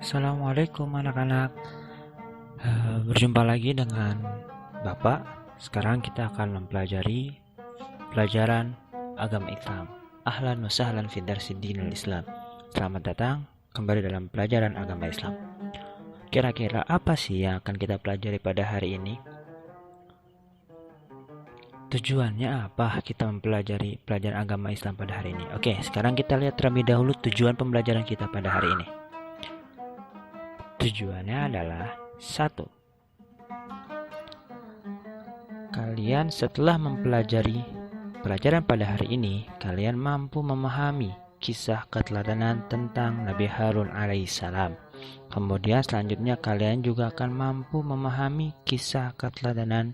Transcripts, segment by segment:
Assalamualaikum anak-anak. Berjumpa lagi dengan Bapak. Sekarang kita akan mempelajari pelajaran agama Islam. Ahlan wa sahlan fi darsi dinil Islam. Selamat datang kembali dalam pelajaran agama Islam. Kira-kira apa sih yang akan kita pelajari pada hari ini? Tujuannya apa kita mempelajari pelajaran agama Islam pada hari ini? Oke, sekarang kita lihat terlebih dahulu tujuan pembelajaran kita pada hari ini. Tujuannya adalah 1. Kalian setelah mempelajari pelajaran pada hari ini, kalian mampu memahami kisah keteladanan tentang Nabi Harun alaihissalam. Kemudian selanjutnya kalian juga akan mampu memahami kisah keteladanan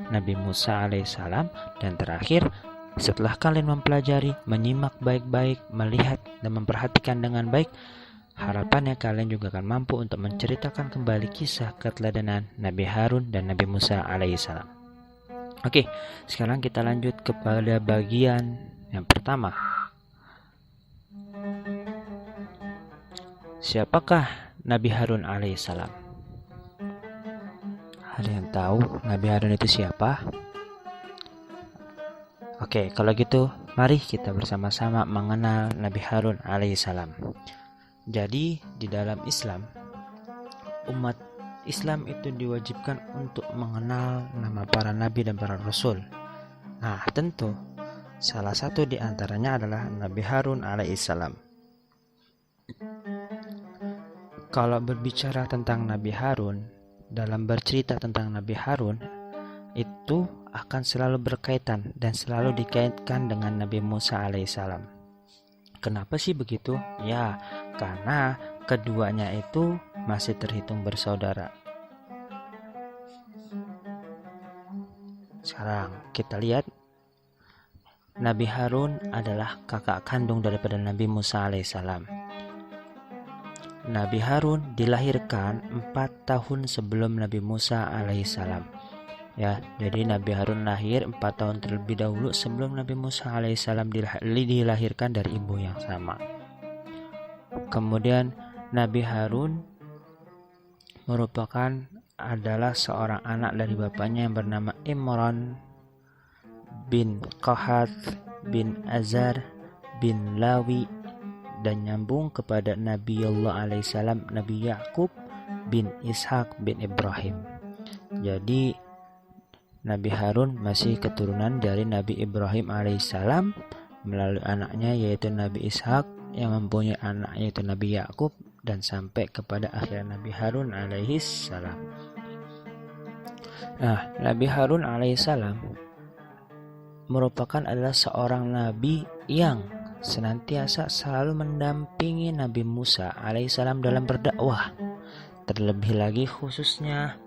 Nabi Musa alaihissalam. Dan terakhir, setelah kalian mempelajari, menyimak baik-baik, melihat dan memperhatikan dengan baik, harapannya kalian juga akan mampu untuk menceritakan kembali kisah keteladanan Nabi Harun dan Nabi Musa alaihissalam. Oke, sekarang kita lanjut kepada bagian yang pertama. Siapakah Nabi Harun alaihissalam? Ada yang tahu Nabi Harun itu siapa? Oke, kalau gitu mari kita bersama-sama mengenal Nabi Harun alaihissalam. Jadi di dalam Islam, umat Islam itu diwajibkan untuk mengenal nama para nabi dan para rasul. Nah, tentu salah satu di antaranya adalah Nabi Harun alaihissalam. Kalau berbicara tentang Nabi Harun, dalam bercerita tentang Nabi Harun, itu akan selalu berkaitan dan selalu dikaitkan dengan Nabi Musa alaihissalam. Kenapa sih begitu? Ya, karena keduanya itu masih terhitung bersaudara. Sekarang kita lihat, Nabi Harun adalah kakak kandung daripada Nabi Musa alaihissalam. Nabi Harun dilahirkan 4 tahun sebelum Nabi Musa alaihissalam. Ya, jadi Nabi Harun lahir 4 tahun terlebih dahulu sebelum Nabi Musa alaihissalam dilahirkan dari ibu yang sama. Kemudian Nabi Harun merupakan adalah seorang anak dari bapaknya yang bernama Imran bin Qahath bin Azar bin Lawi, dan nyambung kepada Nabi Allah alaihissalam, Nabi Yakub bin Ishak bin Ibrahim. Jadi Nabi Harun masih keturunan dari Nabi Ibrahim alaihissalam melalui anaknya yaitu Nabi Ishak, yang mempunyai anak yaitu Nabi Yakub, dan sampai kepada akhirnya Nabi Harun alaihissalam. Nah, Nabi Harun alaihissalam merupakan adalah seorang nabi yang senantiasa selalu mendampingi Nabi Musa alaihissalam dalam berdakwah. Terlebih lagi khususnya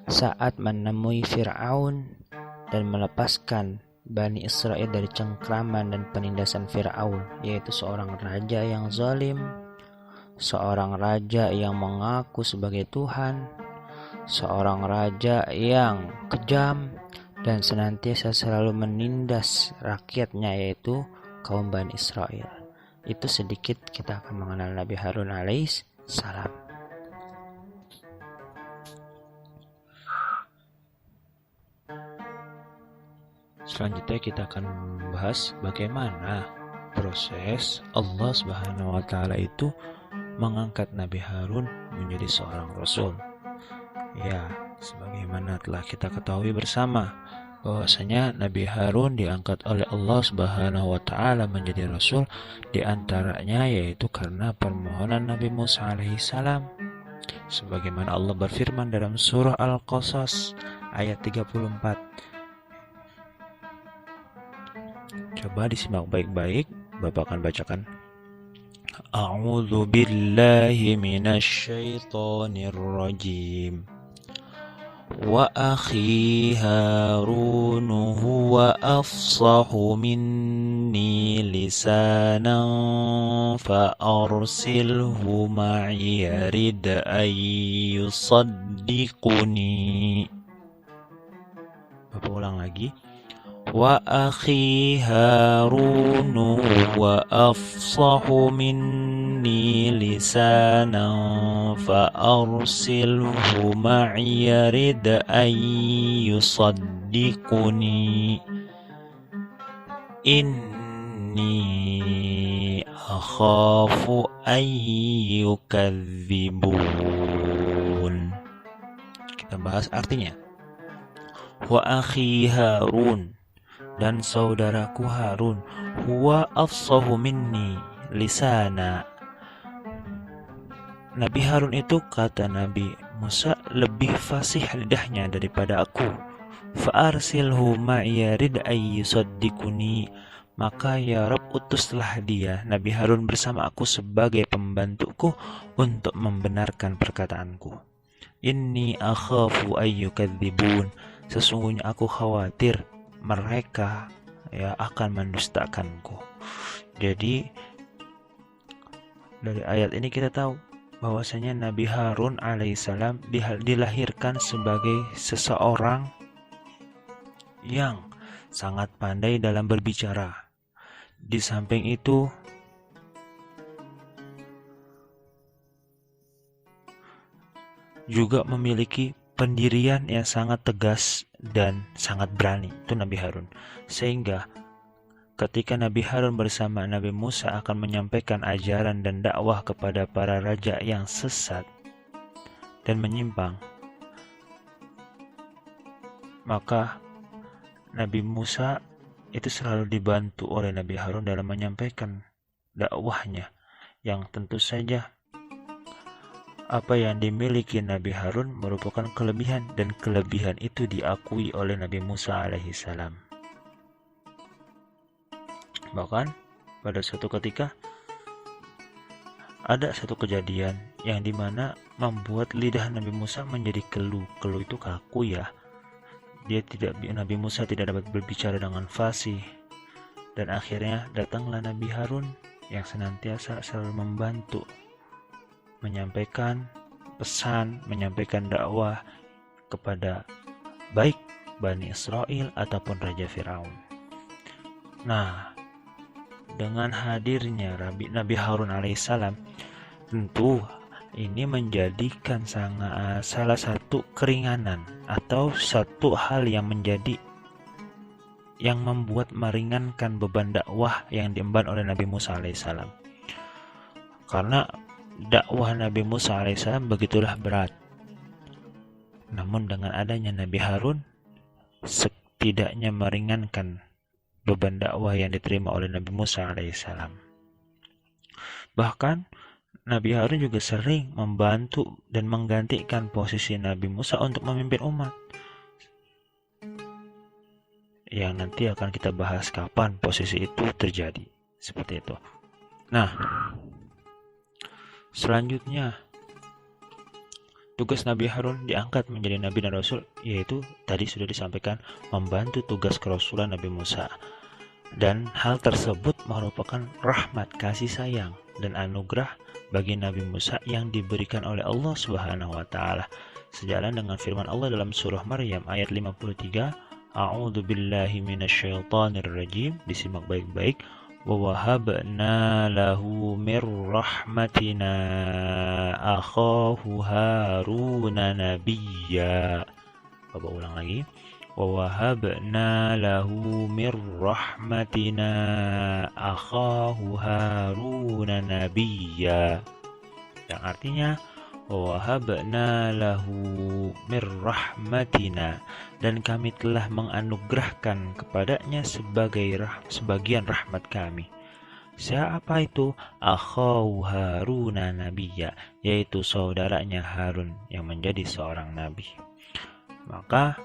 saat menemui Fir'aun dan melepaskan Bani Israel dari cengkraman dan penindasan Fir'aun, yaitu seorang raja yang zalim, seorang raja yang mengaku sebagai Tuhan, seorang raja yang kejam dan senantiasa selalu menindas rakyatnya yaitu kaum Bani Israel. Itu sedikit kita akan mengenal Nabi Harun alaihissalam. Selanjutnya kita akan membahas bagaimana proses Allah Subhanahu wa taala itu mengangkat Nabi Harun menjadi seorang rasul. Ya, sebagaimana telah kita ketahui bersama bahwasanya Nabi Harun diangkat oleh Allah Subhanahu wa taala menjadi rasul, di antaranya yaitu karena permohonan Nabi Musa alaihissalam. Sebagaimana Allah berfirman dalam surah Al-Qasas ayat 34. Coba disimak baik-baik, Bapak akan bacakan. A'udzu billahi minasy syaithanir rajim. Wa akhi Harun huwa afsahu minni lisanan fa arsilhu ma'i yarid ay yusaddiquni. Bapak ulang lagi. Wa akhi Harun huwa afsahu minni لسانا فأرسله معي رد أن يصدقني إني أخاف أن يكذبون. Kita bahas artinya. Wa akhi Harun, dan saudaraku Harun, huwa afsahu minni lisana. Nabi Harun itu, kata Nabi Musa, lebih fasih lidahnya daripada aku. Fa'arsilhu ma'iya rid ayyusaddiquni, maka ya Rabb, utuslah dia, Nabi Harun, bersama aku sebagai pembantuku untuk membenarkan perkataanku. Inni akhafu ayyukadzibun, sesungguhnya aku khawatir mereka akan mendustakanku. Jadi dari ayat ini kita tahu bahwasanya Nabi Harun alaihissalam dilahirkan sebagai seseorang yang sangat pandai dalam berbicara. Di samping itu juga memiliki pendirian yang sangat tegas dan sangat berani, itu Nabi Harun. Sehingga ketika Nabi Harun bersama Nabi Musa akan menyampaikan ajaran dan dakwah kepada para raja yang sesat dan menyimpang, maka Nabi Musa itu selalu dibantu oleh Nabi Harun dalam menyampaikan dakwahnya, yang tentu saja apa yang dimiliki Nabi Harun merupakan kelebihan, dan kelebihan itu diakui oleh Nabi Musa alaihissalam. Bahkan pada suatu ketika ada satu kejadian yang dimana membuat lidah Nabi Musa menjadi keluh. Keluh itu kaku ya. Nabi Musa tidak dapat berbicara dengan fasih, dan akhirnya datanglah Nabi Harun yang senantiasa selalu membantu menyampaikan pesan, menyampaikan dakwah kepada baik Bani Israel ataupun Raja Firaun. Nah, dengan hadirnya Nabi Harun alaihissalam, tentu ini menjadikan salah satu keringanan atau satu hal yang membuat meringankan beban dakwah yang diemban oleh Nabi Musa alaihissalam. Karena dakwah Nabi Musa alaihissalam begitulah berat. Namun dengan adanya Nabi Harun, setidaknya meringankan beban dakwah yang diterima oleh Nabi Musa alaihissalam. Bahkan Nabi Harun juga sering membantu dan menggantikan posisi Nabi Musa untuk memimpin umat, yang nanti akan kita bahas kapan posisi itu terjadi. Seperti itu. Nah, selanjutnya tugas Nabi Harun diangkat menjadi Nabi dan Rasul, yaitu tadi sudah disampaikan membantu tugas kerasulan Nabi Musa. Dan hal tersebut merupakan rahmat, kasih sayang, dan anugerah bagi Nabi Musa yang diberikan oleh Allah Subhanahu wa taala. Sejalan dengan firman Allah dalam surah Maryam ayat 53, A'udzu billahi minasyaitonir rajim, disimak baik-baik. Wa wahabna lahu mir rahmatina akhahu Haruna nabiyya. Coba ulang lagi. Wa wahabna lahu mir rahmatina akhahu Haruna nabiyya, yang artinya wa wahabna lahu mir rahmatina, dan kami telah menganugerahkan kepadanya sebagian rahmat kami. Siapa itu? Akhahu Haruna nabiyya, yaitu saudaranya Harun yang menjadi seorang nabi. Maka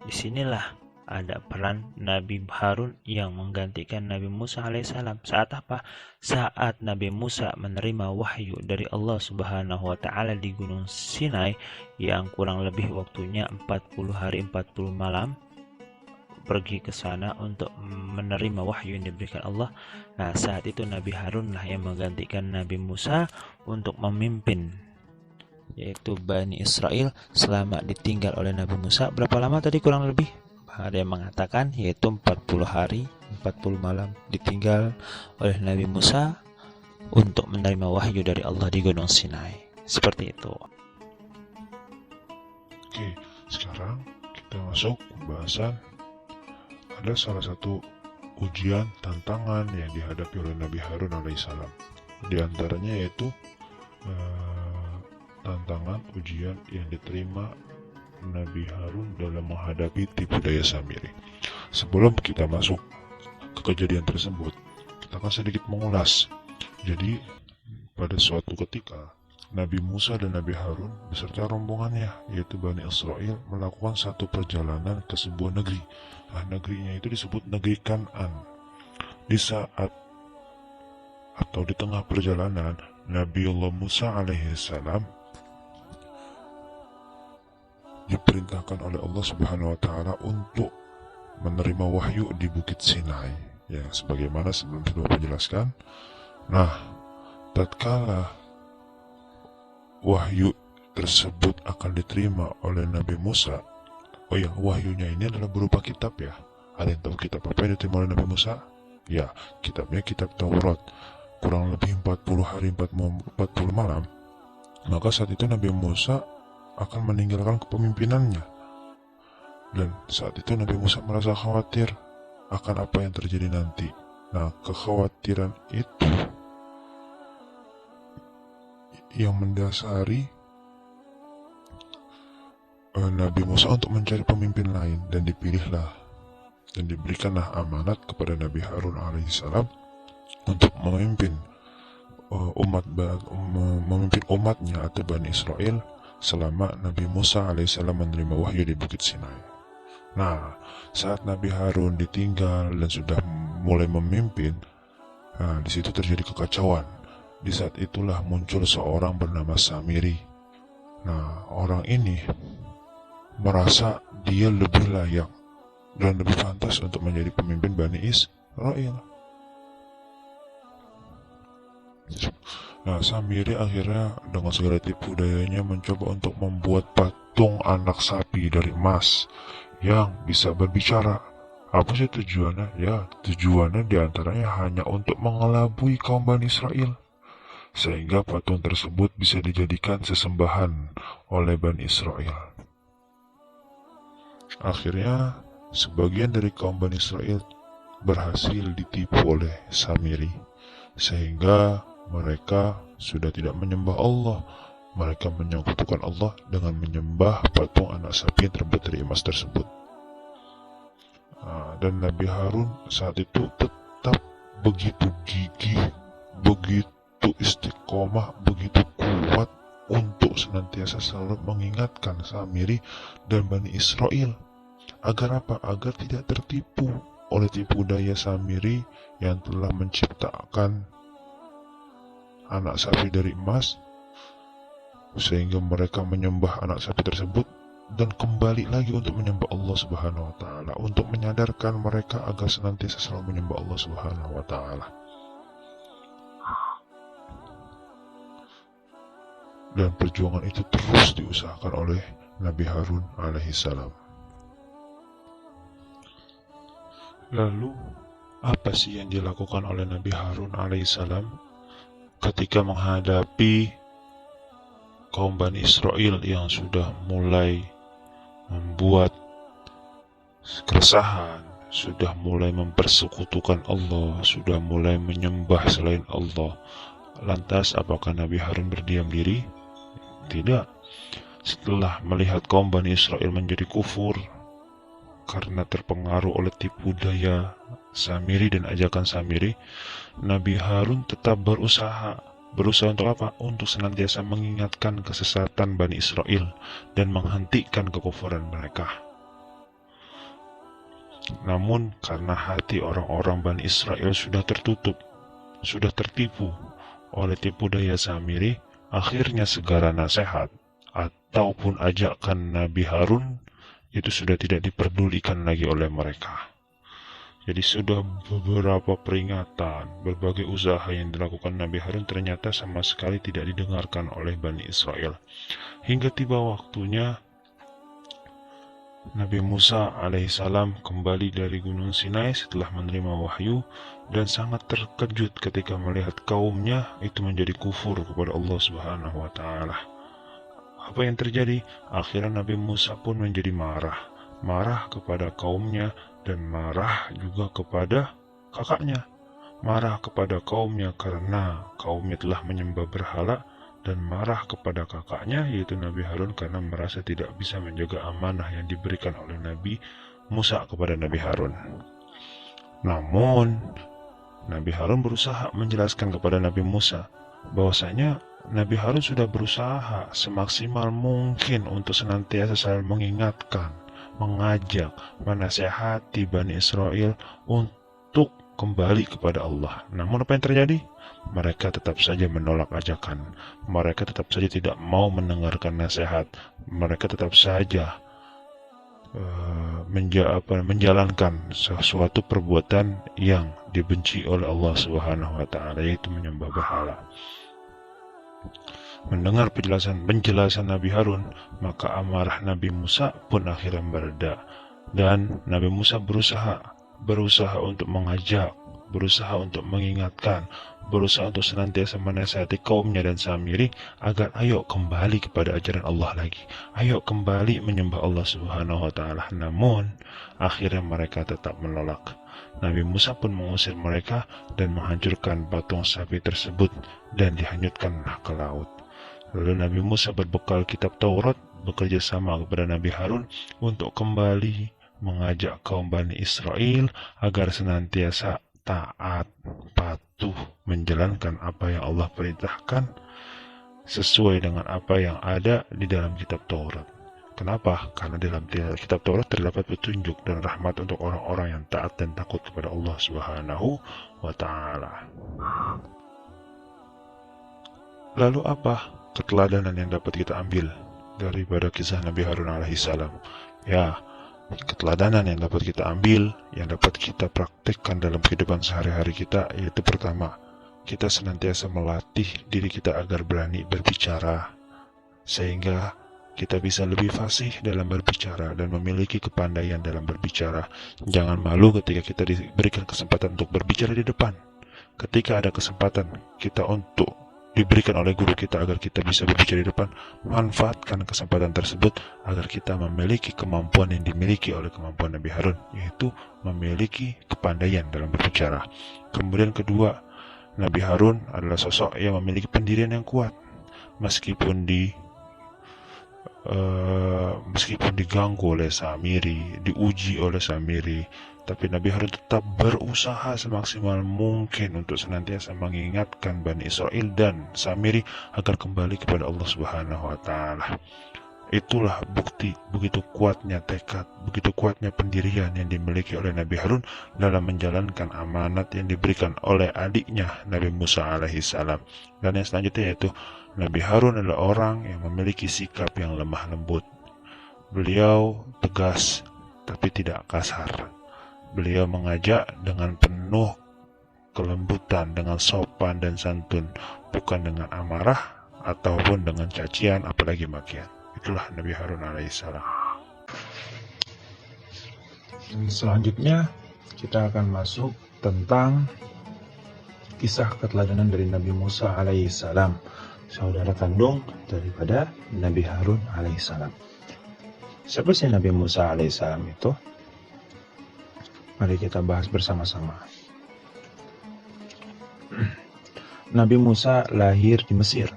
disinilah ada peran Nabi Harun yang menggantikan Nabi Musa alaihissalam. Saat apa? Saat Nabi Musa menerima wahyu dari Allah Subhanahu wa taala di Gunung Sinai, yang kurang lebih waktunya 40 hari 40 malam, pergi ke sana untuk menerima wahyu yang diberikan Allah. Nah, saat itu Nabi Harunlah yang menggantikan Nabi Musa untuk memimpin, yaitu Bani Israel, selama ditinggal oleh Nabi Musa. Berapa lama tadi kurang lebih? Ada yang mengatakan yaitu 40 hari 40 malam ditinggal oleh Nabi Musa untuk menerima wahyu dari Allah di Gunung Sinai. Seperti itu. Oke, sekarang kita masuk pembahasan. Ada salah satu ujian, tantangan yang dihadapi oleh Nabi Harun alaihissalam. Di antaranya yaitu tantangan ujian yang diterima Nabi Harun dalam menghadapi tipu daya Samiri. Sebelum kita masuk ke kejadian tersebut, kita akan sedikit mengulas. Jadi, pada suatu ketika, Nabi Musa dan Nabi Harun beserta rombongannya, yaitu Bani Israel, melakukan satu perjalanan ke sebuah negeri. Nah, negerinya itu disebut negeri Kan'an. Di saat atau di tengah perjalanan, Nabiullah Musa alaihissalam diperintahkan oleh Allah Subhanahu wa taala untuk menerima wahyu di Bukit Sinai. Ya, sebagaimana sebelum menjelaskan. Nah, tatkala wahyu tersebut akan diterima oleh Nabi Musa. Oh ya, wahyunya ini adalah berupa kitab ya. Ada yang tahu kitab apa yang diterima oleh Nabi Musa? Ya, kitabnya kitab Taurat. Kurang lebih 40 hari 40 malam. Maka saat itu Nabi Musa akan meninggalkan kepemimpinannya. Dan saat itu Nabi Musa merasa khawatir akan apa yang terjadi nanti. Nah, kekhawatiran itu yang mendasari Nabi Musa untuk mencari pemimpin lain, dan dipilihlah dan diberikanlah amanat kepada Nabi Harun alaihissalam untuk memimpin memimpin umatnya atau Bani Israel selama Nabi Musa alaihissalam menerima wahyu di Bukit Sinai. Nah, saat Nabi Harun ditinggal dan sudah mulai memimpin, nah, di situ terjadi kekacauan. Di saat itulah muncul seorang bernama Samiri. Nah, orang ini merasa dia lebih layak dan lebih pantas untuk menjadi pemimpin Bani Israel. Nah, Samiri akhirnya dengan segala tipu dayanya mencoba untuk membuat patung anak sapi dari emas yang bisa berbicara. Apa sih tujuannya? Ya, tujuannya diantaranya hanya untuk mengelabui kaum Bani Israel, sehingga patung tersebut bisa dijadikan sesembahan oleh Bani Israel. Akhirnya, sebagian dari kaum Bani Israel berhasil ditipu oleh Samiri, sehingga mereka sudah tidak menyembah Allah. Mereka menyekutukan Allah dengan menyembah patung anak sapi yang terbuat dari emas tersebut. Dan Nabi Harun saat itu tetap begitu gigih, begitu istiqomah, begitu kuat untuk senantiasa selalu mengingatkan Samiri dan Bani Israel. Agar apa? Agar tidak tertipu oleh tipu daya Samiri yang telah menciptakan anak sapi dari emas, sehingga mereka menyembah anak sapi tersebut dan kembali lagi untuk menyembah Allah Subhanahu wa taala, untuk menyadarkan mereka agar senantiasa selalu menyembah Allah Subhanahu wa taala. Dan perjuangan itu terus diusahakan oleh Nabi Harun alaihissalam. Lalu, apa sih yang dilakukan oleh Nabi Harun alaihissalam ketika menghadapi kaum Bani Israel yang sudah mulai membuat keresahan, sudah mulai mempersekutukan Allah, sudah mulai menyembah selain Allah? Lantas apakah Nabi Harun berdiam diri? Tidak. Setelah melihat kaum Bani Israel menjadi kufur karena terpengaruh oleh tipu daya Samiri dan ajakan Samiri, Nabi Harun tetap berusaha untuk apa? Untuk senantiasa mengingatkan kesesatan Bani Israel dan menghentikan kekufuran mereka. Namun karena hati orang-orang Bani Israel sudah tertutup, sudah tertipu oleh tipu daya Samiri, akhirnya segala nasihat ataupun ajakan Nabi Harun itu sudah tidak diperdulikan lagi oleh mereka. Jadi sudah beberapa peringatan, berbagai usaha yang dilakukan Nabi Harun ternyata sama sekali tidak didengarkan oleh Bani Israel. Hingga tiba waktunya Nabi Musa alaihissalam kembali dari Gunung Sinai setelah menerima wahyu dan sangat terkejut ketika melihat kaumnya itu menjadi kufur kepada Allah Subhanahu wa taala. Apa yang terjadi? Akhirnya Nabi Musa pun menjadi marah kepada kaumnya dan marah juga kepada kakaknya. Marah kepada kaumnya karena kaumnya telah menyembah berhala, dan marah kepada kakaknya yaitu Nabi Harun karena merasa tidak bisa menjaga amanah yang diberikan oleh Nabi Musa kepada Nabi Harun. Namun Nabi Harun berusaha menjelaskan kepada Nabi Musa bahwasanya Nabi Harun sudah berusaha semaksimal mungkin untuk senantiasa selalu mengingatkan, mengajak, menasihati Bani Israel untuk kembali kepada Allah. Namun apa yang terjadi? Mereka tetap saja menolak ajakan. Mereka tetap saja tidak mau mendengarkan nasihat. Mereka tetap saja menjalankan sesuatu perbuatan yang dibenci oleh Allah Subhanahu wa taala, yaitu menyembah berhala. Mendengar penjelasan Nabi Harun, maka amarah Nabi Musa pun akhirnya mereda, dan Nabi Musa berusaha untuk mengajak, berusaha untuk mengingatkan, berusaha untuk senantiasa menasihati kaumnya dan Samiri agar ayo kembali kepada ajaran Allah lagi, ayo kembali menyembah Allah Subhanahu wa taala. Namun akhirnya mereka tetap menolak. Nabi Musa pun mengusir mereka dan menghancurkan patung sapi tersebut dan dihanyutkanlah ke laut. Lalu Nabi Musa berbekal kitab Taurat bekerja sama kepada Nabi Harun untuk kembali mengajak kaum Bani Israel agar senantiasa taat, patuh, menjalankan apa yang Allah perintahkan sesuai dengan apa yang ada di dalam kitab Taurat. Kenapa? Karena dalam kitab Taurat terdapat petunjuk dan rahmat untuk orang-orang yang taat dan takut kepada Allah Subhanahu wa taala. Lalu apa keteladanan yang dapat kita ambil daripada kisah Nabi Harun alaihissalam? Ya, keteladanan yang dapat kita ambil, yang dapat kita praktikkan dalam kehidupan sehari-hari kita, yaitu pertama, kita senantiasa melatih diri kita agar berani berbicara, sehingga kita bisa lebih fasih dalam berbicara dan memiliki kepandaian dalam berbicara. Jangan malu ketika kita diberikan kesempatan untuk berbicara di depan. Ketika ada kesempatan kita untuk diberikan oleh guru kita agar kita bisa berbicara di depan, manfaatkan kesempatan tersebut agar kita memiliki kemampuan yang dimiliki oleh kemampuan Nabi Harun, yaitu memiliki kepandaian dalam berbicara. Kemudian kedua, Nabi Harun adalah sosok yang memiliki pendirian yang kuat, meskipun diganggu oleh Samiri, diuji oleh Samiri, tapi Nabi Harun tetap berusaha semaksimal mungkin untuk senantiasa mengingatkan Bani Israel dan Samiri agar kembali kepada Allah Subhanahu wa taala. Itulah bukti begitu kuatnya tekad, begitu kuatnya pendirian yang dimiliki oleh Nabi Harun dalam menjalankan amanat yang diberikan oleh adiknya Nabi Musa alaihissalam. Dan yang selanjutnya yaitu Nabi Harun adalah orang yang memiliki sikap yang lemah lembut. Beliau tegas tapi tidak kasar. Beliau mengajak dengan penuh kelembutan, dengan sopan dan santun, bukan dengan amarah ataupun dengan cacian apalagi makian. Itulah Nabi Harun alaihissalam. Selanjutnya kita akan masuk tentang kisah keteladanan dari Nabi Musa alaihissalam, saudara kandung daripada Nabi Harun alaihissalam. Siapa sih Nabi Musa alaihissalam itu? Mari kita bahas bersama-sama. Nabi Musa lahir di Mesir.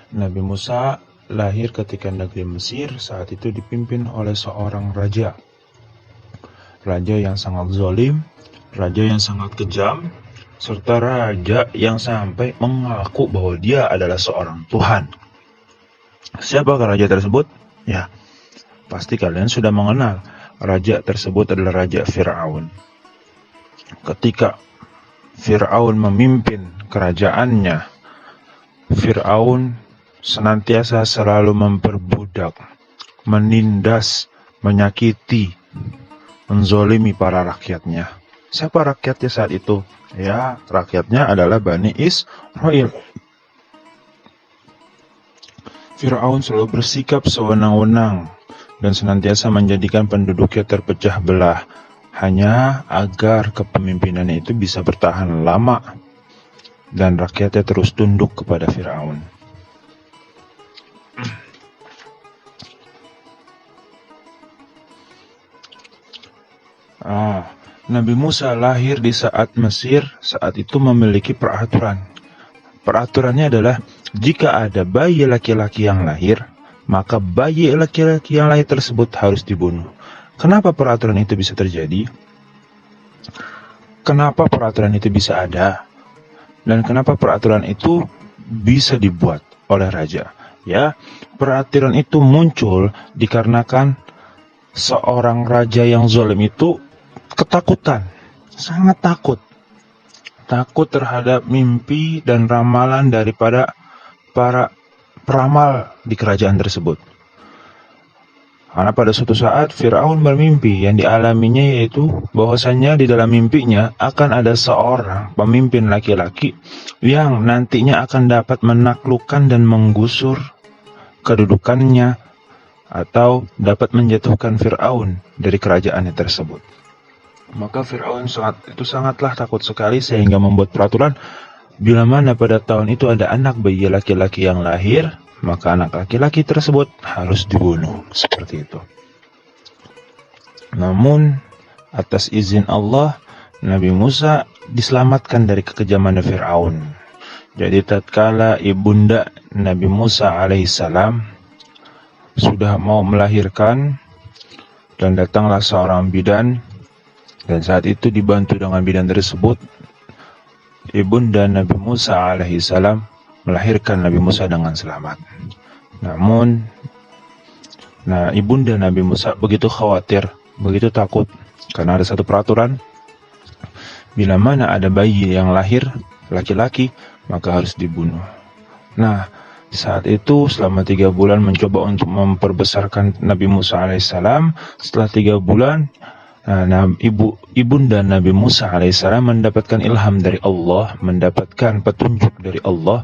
Nabi Musa lahir ketika negeri Mesir saat itu dipimpin oleh seorang raja. Raja yang sangat zalim, raja yang sangat kejam, serta raja yang sampai mengaku bahwa dia adalah seorang Tuhan. Siapakah raja tersebut? Ya, pasti kalian sudah mengenal. Raja tersebut adalah Raja Fir'aun. Ketika Fir'aun memimpin kerajaannya, Fir'aun senantiasa selalu memperbudak, menindas, menyakiti, menzolimi para rakyatnya. Siapa rakyatnya saat itu? Ya, rakyatnya adalah Bani Israel. Fir'aun selalu bersikap sewenang-wenang dan senantiasa menjadikan penduduknya terpecah belah, hanya agar kepemimpinannya itu bisa bertahan lama dan rakyatnya terus tunduk kepada Firaun. Nabi Musa lahir di saat Mesir saat itu memiliki peraturan. Peraturannya adalah jika ada bayi laki-laki yang lahir, maka bayi laki-laki yang lahir tersebut harus dibunuh. Kenapa peraturan itu bisa terjadi? Kenapa peraturan itu bisa ada? Dan kenapa peraturan itu bisa dibuat oleh raja? Ya, peraturan itu muncul dikarenakan seorang raja yang zalim itu ketakutan, sangat takut terhadap mimpi dan ramalan daripada para peramal di kerajaan tersebut. Karena pada suatu saat Firaun bermimpi, yang dialaminya yaitu bahwasannya di dalam mimpinya akan ada seorang pemimpin laki-laki yang nantinya akan dapat menaklukkan dan menggusur kedudukannya atau dapat menjatuhkan Firaun dari kerajaannya tersebut. Maka Firaun sangatlah takut sekali sehingga membuat peraturan bila mana pada tahun itu ada anak bayi laki-laki yang lahir, maka anak laki-laki tersebut harus dibunuh, seperti itu. Namun atas izin Allah, Nabi Musa diselamatkan dari kekejaman Firaun. Jadi tatkala ibunda Nabi Musa alaihissalam sudah mau melahirkan, dan datanglah seorang bidan, dan saat itu dibantu dengan bidan tersebut, ibunda Nabi Musa alaihissalam melahirkan Nabi Musa dengan selamat. Namun, ibunda Nabi Musa begitu khawatir, begitu takut, karena ada satu peraturan, bila mana ada bayi yang lahir laki-laki, maka harus dibunuh. Saat itu selama 3 bulan mencoba untuk memperbesarkan Nabi Musa alaihissalam. Setelah 3 bulan, ibunda Nabi Musa alaihissalam mendapatkan ilham dari Allah, mendapatkan petunjuk dari Allah.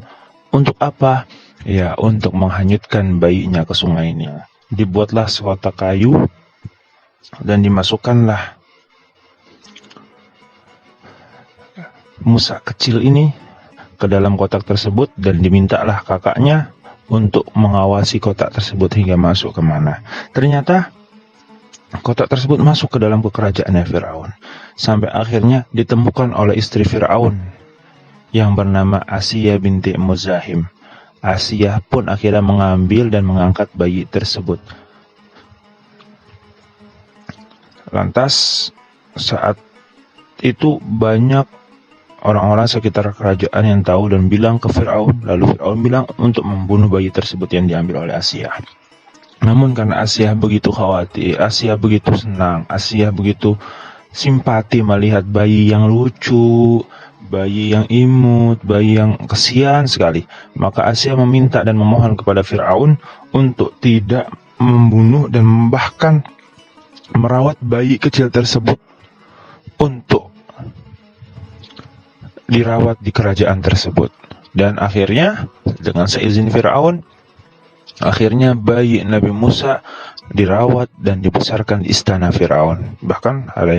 Untuk apa? Ya, untuk menghanyutkan bayinya ke sungai ini. Dibuatlah sekotak kayu dan dimasukkanlah Musa kecil ini ke dalam kotak tersebut, dan dimintalah kakaknya untuk mengawasi kotak tersebut hingga masuk kemana. Ternyata kotak tersebut masuk ke dalam kerajaan Firaun, sampai akhirnya ditemukan oleh istri Firaun yang bernama Asiyah binti Muzahim. Asiyah pun akhirnya mengambil dan mengangkat bayi tersebut. Lantas saat itu banyak orang-orang sekitar kerajaan yang tahu dan bilang ke Firaun, lalu Firaun bilang untuk membunuh bayi tersebut yang diambil oleh Asiyah. Namun karena Asiyah begitu khawatir, Asiyah begitu senang, Asiyah begitu simpati melihat bayi yang lucu, bayi yang imut, bayi yang kesian sekali, maka Asiyah meminta dan memohon kepada Firaun untuk tidak membunuh dan bahkan merawat bayi kecil tersebut untuk dirawat di kerajaan tersebut. Dan akhirnya dengan seizin Firaun, akhirnya bayi Nabi Musa dirawat dan dibesarkan di istana Firaun. Bahkan ada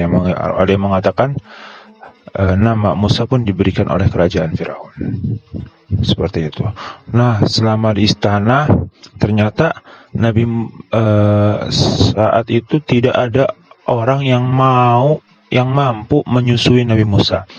yang mengatakan nama Musa pun diberikan oleh kerajaan Firaun. Seperti itu. Selama di istana, ternyata saat itu tidak ada orang yang mampu menyusui Nabi Musa.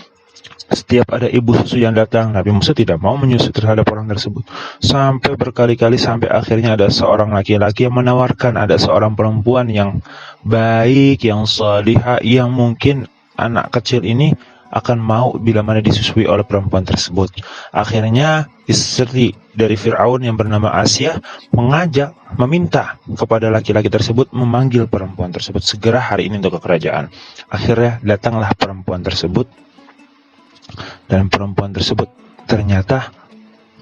Setiap ada ibu susu yang datang, Nabi Musa tidak mau menyusui terhadap orang tersebut. Sampai berkali-kali, sampai akhirnya ada seorang laki-laki yang menawarkan, ada seorang perempuan yang baik, yang salihah, yang mungkin anak kecil ini akan mau bila mana disusui oleh perempuan tersebut. Akhirnya istri dari Firaun yang bernama Asiyah meminta kepada laki-laki tersebut memanggil perempuan tersebut segera hari ini untuk ke kerajaan. Akhirnya datanglah perempuan tersebut. Dan perempuan tersebut ternyata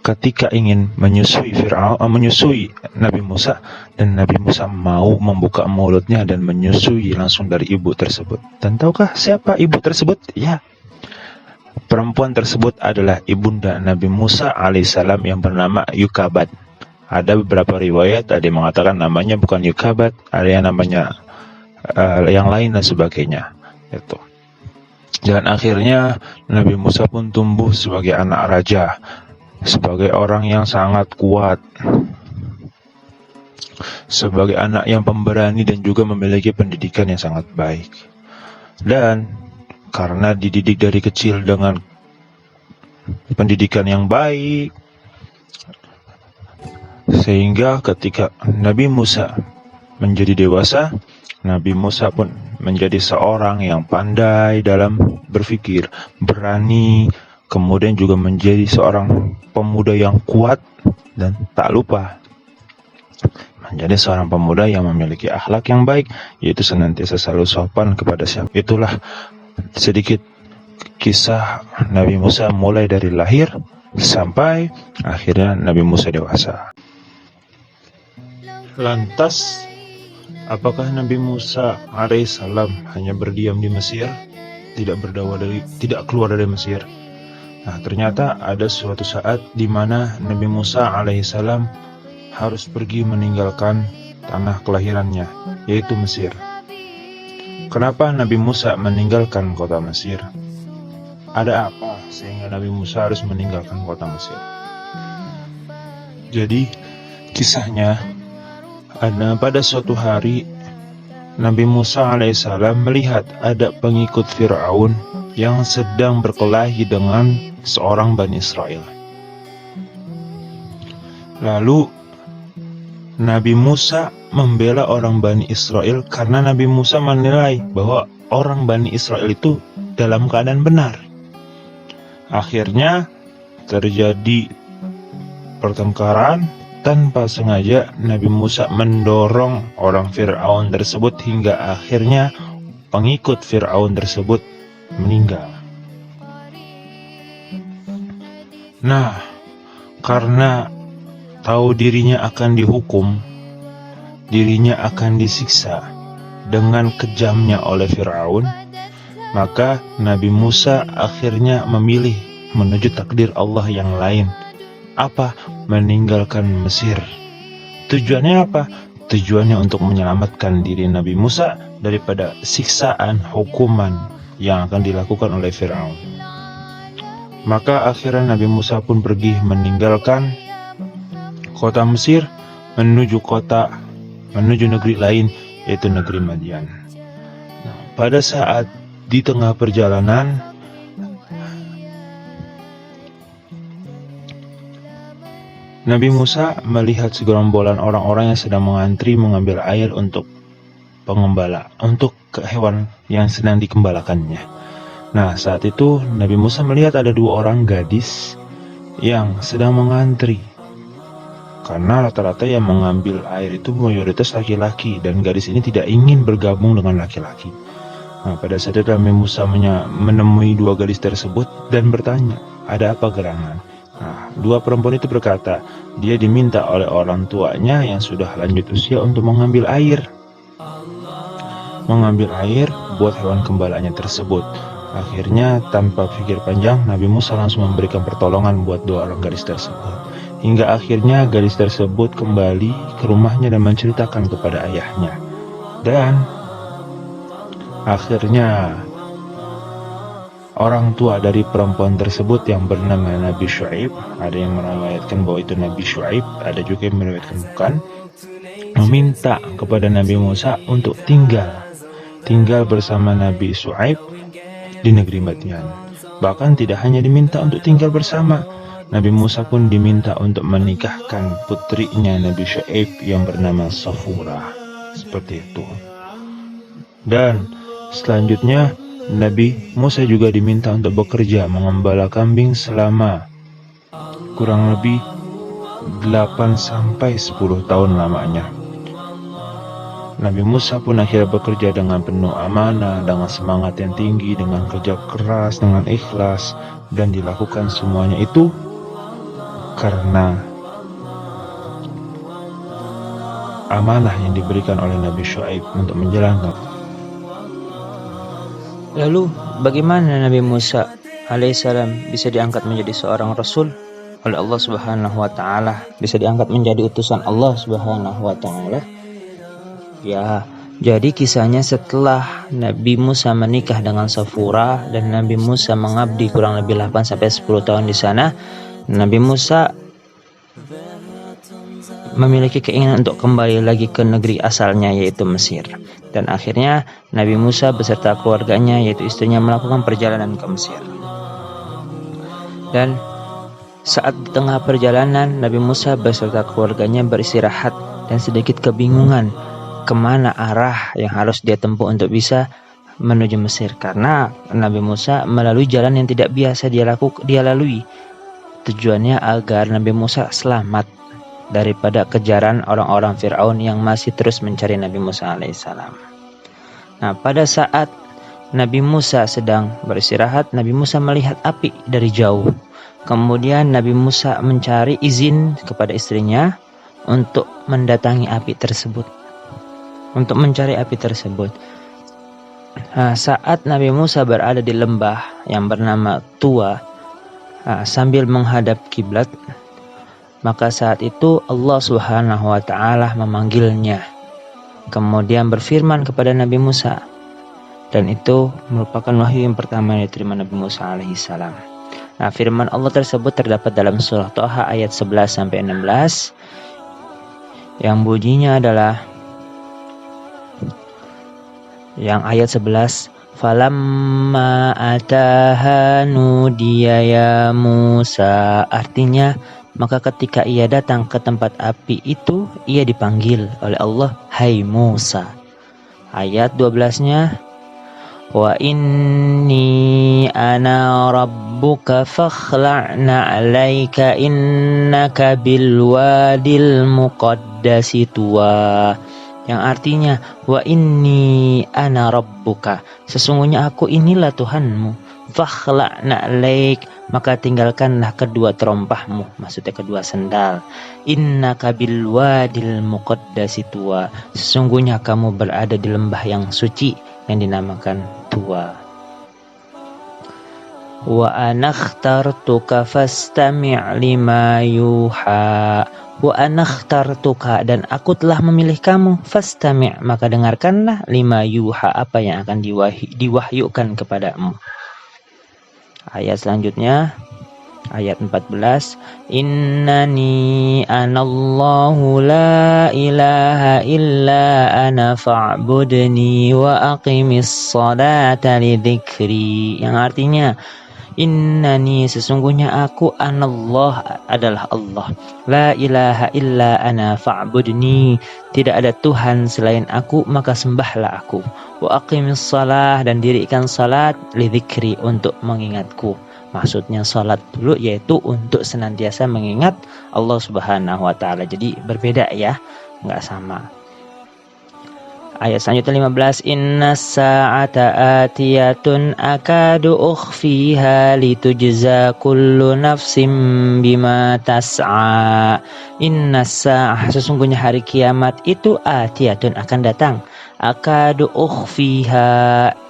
ketika ingin menyusui Nabi Musa, dan Nabi Musa mau membuka mulutnya dan menyusui langsung dari ibu tersebut. Dan tahukah siapa ibu tersebut? Ya, perempuan tersebut adalah ibunda Nabi Musa alaihissalam yang bernama Yukabat. Ada beberapa riwayat, ada yang mengatakan namanya bukan Yukabat, ada yang namanya yang lain dan sebagainya. Itu. Dan akhirnya Nabi Musa pun tumbuh sebagai anak raja, sebagai orang yang sangat kuat, sebagai anak yang pemberani dan juga memiliki pendidikan yang sangat baik. Dan karena dididik dari kecil dengan pendidikan yang baik, sehingga ketika Nabi Musa menjadi dewasa, Nabi Musa pun menjadi seorang yang pandai dalam berpikir, berani, kemudian juga menjadi seorang pemuda yang kuat, dan tak lupa menjadi seorang pemuda yang memiliki akhlak yang baik, yaitu senantiasa selalu sopan kepada siapa. Itulah sedikit kisah Nabi Musa mulai dari lahir sampai akhirnya Nabi Musa dewasa. Lantas, apakah Nabi Musa alaihissalam hanya berdiam di Mesir, tidak keluar dari Mesir? Nah, ternyata ada suatu saat di mana Nabi Musa alaihissalam harus pergi meninggalkan tanah kelahirannya, yaitu Mesir. Kenapa Nabi Musa meninggalkan kota Mesir? Ada apa sehingga Nabi Musa harus meninggalkan kota Mesir? Jadi, kisahnya ada pada suatu hari Nabi Musa alaihissalam melihat ada pengikut Fir'aun yang sedang berkelahi dengan seorang Bani Israel. Lalu Nabi Musa membela orang Bani Israel karena Nabi Musa menilai bahwa orang Bani Israel itu dalam keadaan benar. Akhirnya terjadi pertengkaran. Tanpa sengaja Nabi Musa mendorong orang Fir'aun tersebut hingga akhirnya pengikut Fir'aun tersebut meninggal. Nah, karena tahu dirinya akan dihukum, dirinya akan disiksa dengan kejamnya oleh Fir'aun, maka Nabi Musa akhirnya memilih menuju takdir Allah yang lain. Apa? Meninggalkan Mesir. Tujuannya apa? Tujuannya untuk menyelamatkan diri Nabi Musa daripada siksaan hukuman yang akan dilakukan oleh Fir'aun. Maka akhirnya Nabi Musa pun pergi meninggalkan kota Mesir menuju negeri lain, yaitu negeri Madian. Nah, pada saat di tengah perjalanan, Nabi Musa melihat segerombolan orang-orang yang sedang mengantri mengambil air untuk hewan yang sedang dikembalakannya. Nah, saat itu Nabi Musa melihat ada 2 orang gadis yang sedang mengantri. Karena rata-rata yang mengambil air itu mayoritas laki-laki, dan gadis ini tidak ingin bergabung dengan laki-laki. Nah, pada saat itu Nabi Musa menemui 2 gadis tersebut dan bertanya, ada apa gerangan? Nah, 2 perempuan itu berkata, dia diminta oleh orang tuanya yang sudah lanjut usia untuk mengambil air buat hewan gembalanya tersebut. Akhirnya tanpa pikir panjang, Nabi Musa langsung memberikan pertolongan buat 2 orang gadis tersebut. Hingga akhirnya gadis tersebut kembali ke rumahnya dan menceritakan kepada ayahnya. Dan akhirnya orang tua dari perempuan tersebut yang bernama Nabi Syuaib, ada yang meriwayatkan bahwa itu Nabi Syuaib, ada juga yang meriwayatkan bukan, meminta kepada Nabi Musa untuk tinggal bersama Nabi Syuaib di negeri Madian. Bahkan tidak hanya diminta untuk tinggal bersama, Nabi Musa pun diminta untuk menikahkan putrinya Nabi Syuaib yang bernama Safura. Seperti itu. Dan selanjutnya Nabi Musa juga diminta untuk bekerja mengembala kambing selama kurang lebih 8-10 tahun lamanya. Nabi Musa pun akhirnya bekerja dengan penuh amanah, dengan semangat yang tinggi, dengan kerja keras, dengan ikhlas, dan dilakukan semuanya itu karena amanah yang diberikan oleh Nabi Syuaib untuk menjalankan. Lalu bagaimana Nabi Musa alaihissalam bisa diangkat menjadi seorang Rasul? oleh Allah Subhanahu wa taala, bisa diangkat menjadi utusan Allah Subhanahu wa taala. Ya, jadi kisahnya setelah Nabi Musa menikah dengan Safura dan Nabi Musa mengabdi kurang lebih 8 sampai 10 tahun di sana, Nabi Musa memiliki keinginan untuk kembali lagi ke negeri asalnya, yaitu Mesir. Dan akhirnya Nabi Musa beserta keluarganya, yaitu istrinya, melakukan perjalanan ke Mesir. Dan saat di tengah perjalanan, Nabi Musa beserta keluarganya beristirahat dan sedikit kebingungan kemana arah yang harus dia tempuh untuk bisa menuju Mesir, karena Nabi Musa melalui jalan yang tidak biasa dia lalui. Tujuannya agar Nabi Musa selamat daripada kejaran orang-orang Fir'aun yang masih terus mencari Nabi Musa alaihissalam. Nah, pada saat Nabi Musa sedang beristirahat, Nabi Musa melihat api dari jauh. Kemudian Nabi Musa mencari izin kepada istrinya untuk mendatangi api tersebut, untuk mencari api tersebut. Nah, saat Nabi Musa berada di lembah yang bernama Tua, sambil menghadap kiblat, maka saat itu Allah Subhanahu wa taala memanggilnya, kemudian berfirman kepada Nabi Musa, dan itu merupakan wahyu yang pertama yang diterima Nabi Musa alaihissalam. Nah, firman Allah tersebut terdapat dalam surah Thaha ayat 11 sampai 16 yang bunyinya adalah, yang ayat 11, falamma ataha nudiya ya Musa, artinya maka ketika ia datang ke tempat api itu, ia dipanggil oleh Allah, hai Musa. Ayat 12-nya, wa inni ana rabbuka fakhla'na 'alaika innaka bil wadil muqaddasi tuwa, yang artinya wa inni ana rabbuka, sesungguhnya aku inilah Tuhanmu, fakhla'na 'alaik, maka tinggalkanlah kedua terompahmu, maksudnya kedua sendal, innaka bil wadil muqaddasi tuwa, sesungguhnya kamu berada di lembah yang suci yang dinamakan Tua. Wa anakhtartuka fastami' lima yuha, wa anakhtartuka, dan aku telah memilih kamu, fastami', maka dengarkanlah, lima yuha, apa yang akan diwahyukan kepadamu. Ayat selanjutnya, ayat 14, innani anallahu la ilaha illa ana fa'budni wa aqimis salata lidzikri, yang artinya innani, sesungguhnya aku, anallah, adalah Allah, la ilaha illa ana fa'budni, tidak ada Tuhan selain aku, maka sembahlah aku, wa aqimis salah, dan dirikan salat, lidzikri, untuk mengingatku. Maksudnya salat dulu yaitu untuk senantiasa mengingat Allah Subhanahu wa taala. Jadi berbeda ya, enggak sama. Ayat selanjutnya 15, inna sa'ata atiyatun akadu ukhfiha litujza kullu nafsim bima tas'a. Inna sa'ah, sesungguhnya hari kiamat itu atiyatun, akan datang, akadu ukhfiha,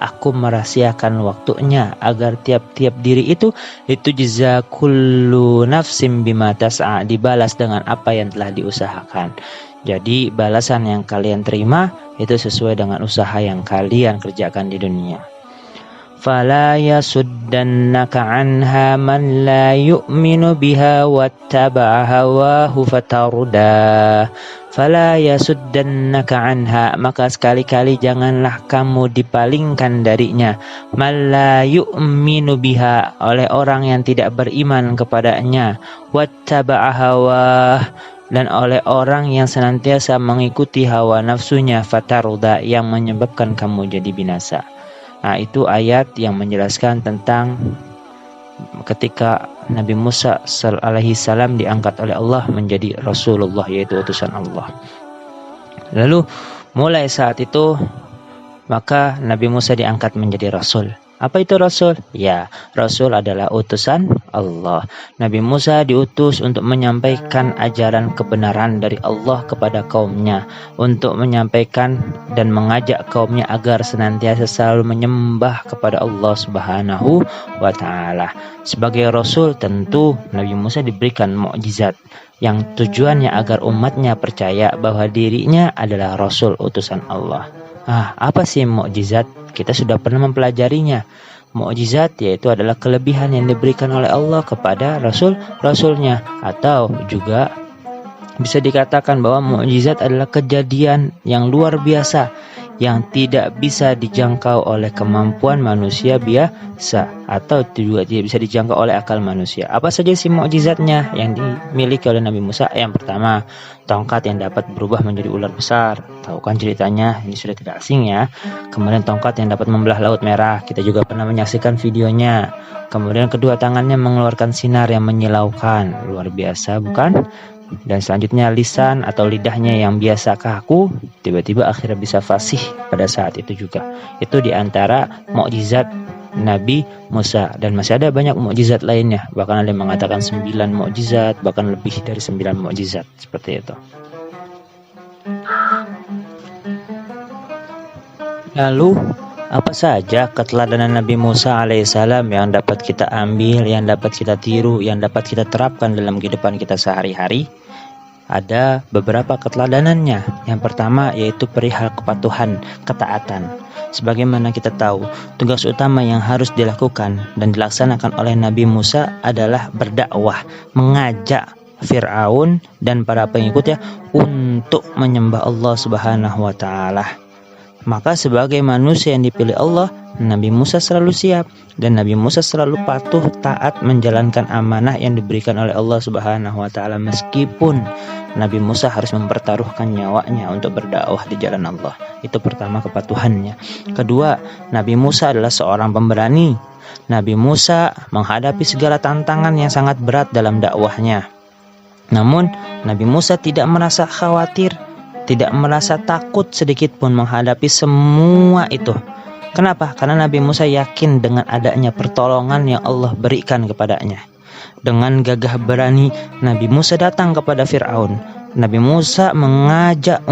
aku merahasiakan waktunya, agar tiap-tiap diri itu litujza kullu nafsim bima tas'a, dibalas dengan apa yang telah diusahakan. Jadi balasan yang kalian terima itu sesuai dengan usaha yang kalian kerjakan di dunia. Fala yasuddannaka anha man la yu'minu biha wattaba'a hawahu fatarda. Fala yasuddannaka anha, maka sekali-kali janganlah kamu dipalingkan darinya, man la yu'minu biha, oleh orang yang tidak beriman kepadanya, wattaba'a hawah, dan oleh orang yang senantiasa mengikuti hawa nafsunya, fatarda, yang menyebabkan kamu jadi binasa. Nah, itu ayat yang menjelaskan tentang ketika Nabi Musa alaihi salam diangkat oleh Allah menjadi Rasulullah, yaitu utusan Allah. Lalu mulai saat itu maka Nabi Musa diangkat menjadi Rasul. Apa itu Rasul? Ya, Rasul adalah utusan Allah. Nabi Musa diutus untuk menyampaikan ajaran kebenaran dari Allah kepada kaumnya, untuk menyampaikan dan mengajak kaumnya agar senantiasa selalu menyembah kepada Allah Subhanahu wa Ta'ala. Sebagai Rasul, tentu Nabi Musa diberikan mukjizat yang tujuannya agar umatnya percaya bahwa dirinya adalah Rasul utusan Allah. Apa sih mukjizat? Kita sudah pernah mempelajarinya. Mukjizat yaitu adalah kelebihan yang diberikan oleh Allah kepada Rasul-Rasulnya, atau juga bisa dikatakan bahwa mukjizat adalah kejadian yang luar biasa yang tidak bisa dijangkau oleh kemampuan manusia biasa, atau juga tidak bisa dijangkau oleh akal manusia. Apa saja sih mukjizatnya yang dimiliki oleh Nabi Musa? Yang pertama, tongkat yang dapat berubah menjadi ular besar. Tahu kan ceritanya, ini sudah tidak asing ya. Kemudian tongkat yang dapat membelah laut merah, kita juga pernah menyaksikan videonya. Kemudian kedua tangannya mengeluarkan sinar yang menyilaukan, luar biasa bukan? Dan selanjutnya lisan atau lidahnya yang biasa kaku tiba-tiba akhirnya bisa fasih pada saat itu juga. Itu diantara mukjizat Nabi Musa, dan masih ada banyak mukjizat lainnya. Bahkan ada yang mengatakan 9 mukjizat, bahkan lebih dari 9 mukjizat seperti itu. Lalu apa saja keteladanan Nabi Musa alaihissalam yang dapat kita ambil, yang dapat kita tiru, yang dapat kita terapkan dalam kehidupan kita sehari-hari? Ada beberapa keteladanannya. Yang pertama yaitu perihal kepatuhan, ketaatan. Sebagaimana kita tahu, tugas utama yang harus dilakukan dan dilaksanakan oleh Nabi Musa adalah berdakwah, mengajak Fir'aun dan para pengikutnya untuk menyembah Allah Subhanahu wa Ta'ala. Maka sebagai manusia yang dipilih Allah, Nabi Musa selalu siap, dan Nabi Musa selalu patuh taat menjalankan amanah yang diberikan oleh Allah Subhanahu wa Ta'ala, meskipun Nabi Musa harus mempertaruhkan nyawanya untuk berdakwah di jalan Allah. Itu pertama, kepatuhannya. Kedua, Nabi Musa adalah seorang pemberani. Nabi Musa menghadapi segala tantangan yang sangat berat dalam dakwahnya. Namun Nabi Musa tidak merasa khawatir, tidak merasa takut sedikit pun menghadapi semua itu. Kenapa? Karena Nabi Musa yakin dengan adanya pertolongan yang Allah berikan kepadanya. Dengan gagah berani, Nabi Musa datang kepada Fir'aun. Nabi Musa mengajak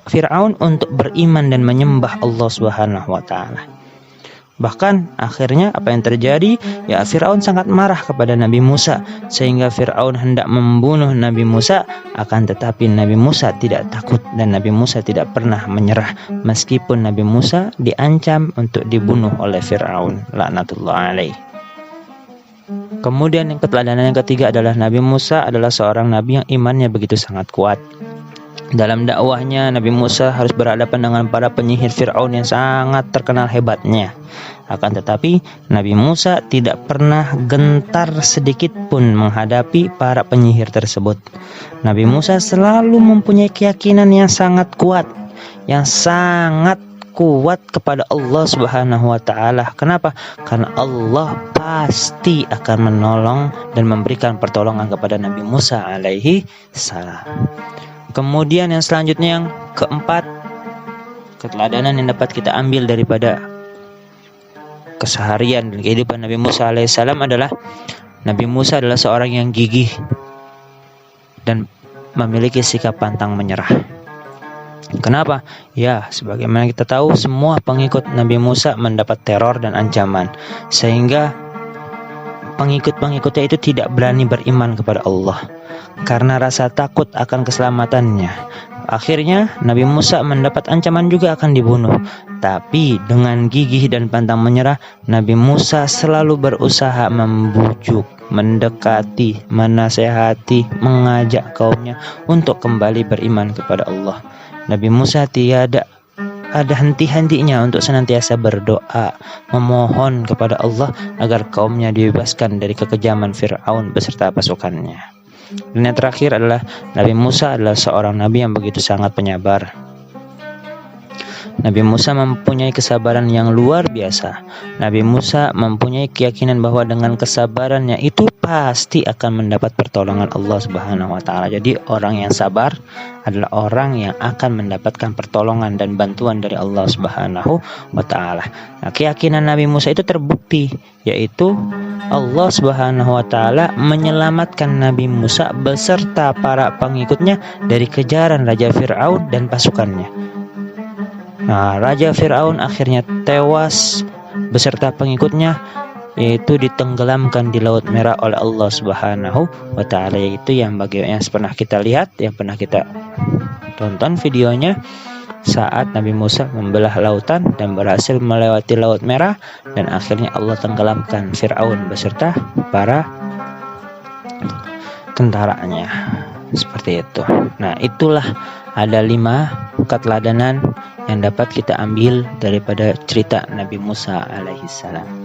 Fir'aun untuk beriman dan menyembah Allah Subhanahu wa Ta'ala. Bahkan akhirnya apa yang terjadi? Ya, Fir'aun sangat marah kepada Nabi Musa, sehingga Fir'aun hendak membunuh Nabi Musa. Akan tetapi Nabi Musa tidak takut dan Nabi Musa tidak pernah menyerah, meskipun Nabi Musa diancam untuk dibunuh oleh Fir'aun, laknatullah alaih. Kemudian yang keteladanan yang ketiga adalah Nabi Musa adalah seorang nabi yang imannya begitu sangat kuat. Dalam dakwahnya, Nabi Musa harus berhadapan dengan para penyihir Fir'aun yang sangat terkenal hebatnya. Akan tetapi Nabi Musa tidak pernah gentar sedikit pun menghadapi para penyihir tersebut. Nabi Musa selalu mempunyai keyakinan yang sangat kuat, kepada Allah Subhanahu wa Ta'ala. Kenapa? Karena Allah pasti akan menolong dan memberikan pertolongan kepada Nabi Musa alaihi salam. Kemudian yang selanjutnya, yang keempat, keteladanan yang dapat kita ambil daripada keseharian dan kehidupan Nabi Musa alaihissalam adalah Nabi Musa adalah seorang yang gigih dan memiliki sikap pantang menyerah. Kenapa? Ya, sebagaimana kita tahu, semua pengikut Nabi Musa mendapat teror dan ancaman, sehingga pengikut-pengikutnya itu tidak berani beriman kepada Allah karena rasa takut akan keselamatannya. Akhirnya Nabi Musa mendapat ancaman juga akan dibunuh. Tapi dengan gigih dan pantang menyerah, Nabi Musa selalu berusaha membujuk, mendekati, menasehati, mengajak kaumnya untuk kembali beriman kepada Allah. Nabi Musa tiada ada henti-hentinya untuk senantiasa berdoa, memohon kepada Allah agar kaumnya dibebaskan dari kekejaman Fir'aun beserta pasukannya. Dan yang terakhir adalah Nabi Musa adalah seorang nabi yang begitu sangat penyabar. Nabi Musa mempunyai kesabaran yang luar biasa. Nabi Musa mempunyai keyakinan bahwa dengan kesabarannya itu pasti akan mendapat pertolongan Allah Subhanahu wa taala. Jadi orang yang sabar adalah orang yang akan mendapatkan pertolongan dan bantuan dari Allah Subhanahu wa taala. Nah, keyakinan Nabi Musa itu terbukti, yaitu Allah Subhanahu wa taala menyelamatkan Nabi Musa beserta para pengikutnya dari kejaran Raja Fir'aun dan pasukannya. Nah, Raja Fir'aun akhirnya tewas beserta pengikutnya, yaitu ditenggelamkan di Laut Merah oleh Allah Subhanahu wa taala, yaitu yang bagaimana pernah kita lihat, yang pernah kita tonton videonya saat Nabi Musa membelah lautan dan berhasil melewati Laut Merah, dan akhirnya Allah tenggelamkan Fir'aun beserta para tentaranya. Seperti itu. Nah, itulah ada 5 keteladanan yang dapat kita ambil daripada cerita Nabi Musa alaihissalam.